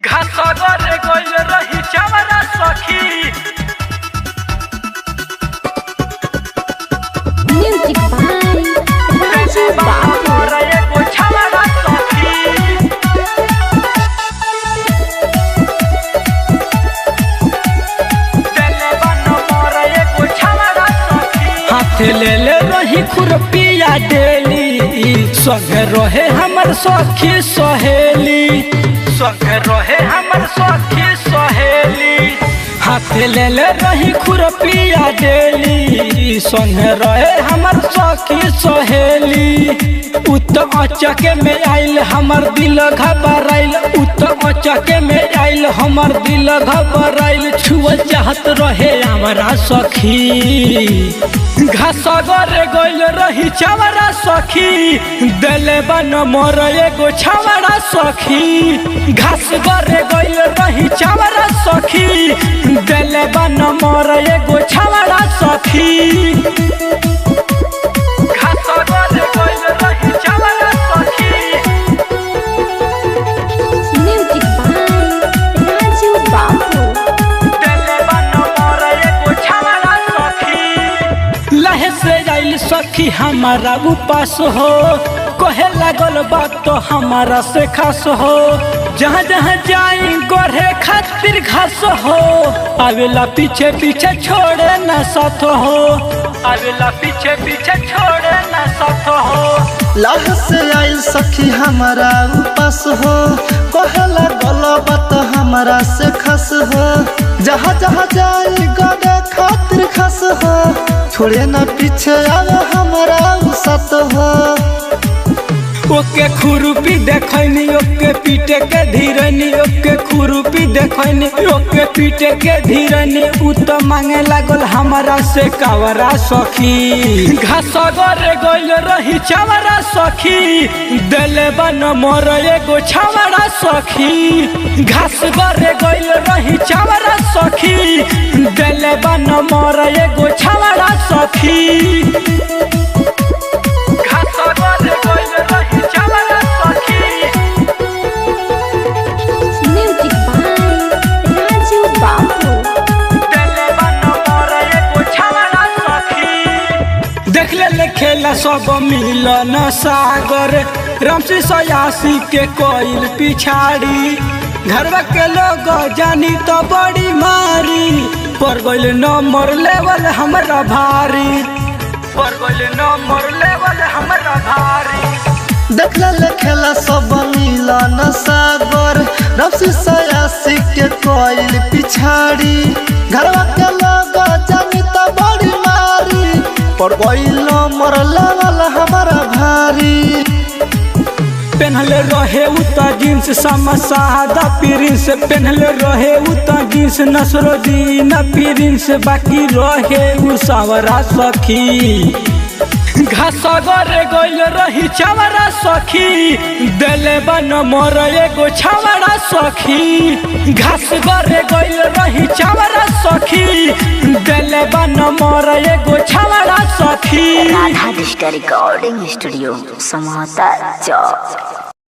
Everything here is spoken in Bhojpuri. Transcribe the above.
घासगर गइल रही चवरा सखी। Music by Raju Babu. एगो छवरा सखी। एगो छवरा सखी। हाथ ले ले रही खुरपिया डेली संग रहे हमर सखी सहेली संग रहे हमर सखी सहेली। हाथ ले ले रही खुरपिया डेली संग रहे हमर सखी सहेली उत अचके में आइल हमर दिल घबराइल उत अचके में आइल हमर दिल घबराइल छुअल चाहत रहे हमरा सखी घासगर गइल रही चवरा सखी देले बन मोर एगो छवरा सखी घासगर गइल रही चवरा सखी देले बन मोर एगो छवरा सखी घासगर गइल रही चवरा सखी। Music by Raju Babu. देले बन मोर एगो छवरा सखी। लहे से आइल सखी हमारा उपास हो कहे लागल बात तो हमारा से खास हो जहाँ जहाँ जाई गोरे खातिर घास हो आवेला पीछे पीछे छोड़े न साथ हो आवेला पीछे पीछे छोड़े न साथ हो। लाह से आइल सखी हमारा उपास हो कहला गलबत हमारा से खस हो जहाँ जहाँ जाई गड़े खातिर खस हो छोड़े न पीछे आवे हमारा सत हो ओके खुरुपी देखनी ओके पीटे के धीरनी ओके खुरुपी देखनी ओके पीटे के धीरनी उ तो मांगे लागल हमारा से कावरा सखी घासगर गइल रही चवरा सखी देले बन मोर एगो छवरा सखी घासगर गइल रही चवरा सखी देले बन मोर एगो छवरा सखी घासगर गइल रही चवरा सखी। Music by Raju Babu. देले बन मोर एगो छवरा सखी। देख ले खेला सब मिलन सागर रामसी सयासी के कोइल पिछाड़ी घरवा के लोग जानी तो बड़ी मारी पर गइल नंबर लेवल हमरा भारी पर गइल नंबर लेवल हमरा भारी। देखले खेला सब मिलन सागर रफसी सयासी के कोइल पिछाड़ी घरवा के लोग जानी तो बड़ी मारी पर गइल नंबर लेवल हमारा भारी पहनले रहे उता जींस समसादा प्रिंस पहनले रहे उता जींस नसरुद्दीन प्रिंस बाकी रहे उ सावरा सखी घासगर गइल रही चवरा सखी देले बन मोर एगो छवरा सखी घासगर गइल रही चवरा सखी देले बन मोर एगो छवरा सखी राधा डिजिटल रिकॉर्डिंग स्टूडियो समाता चौक।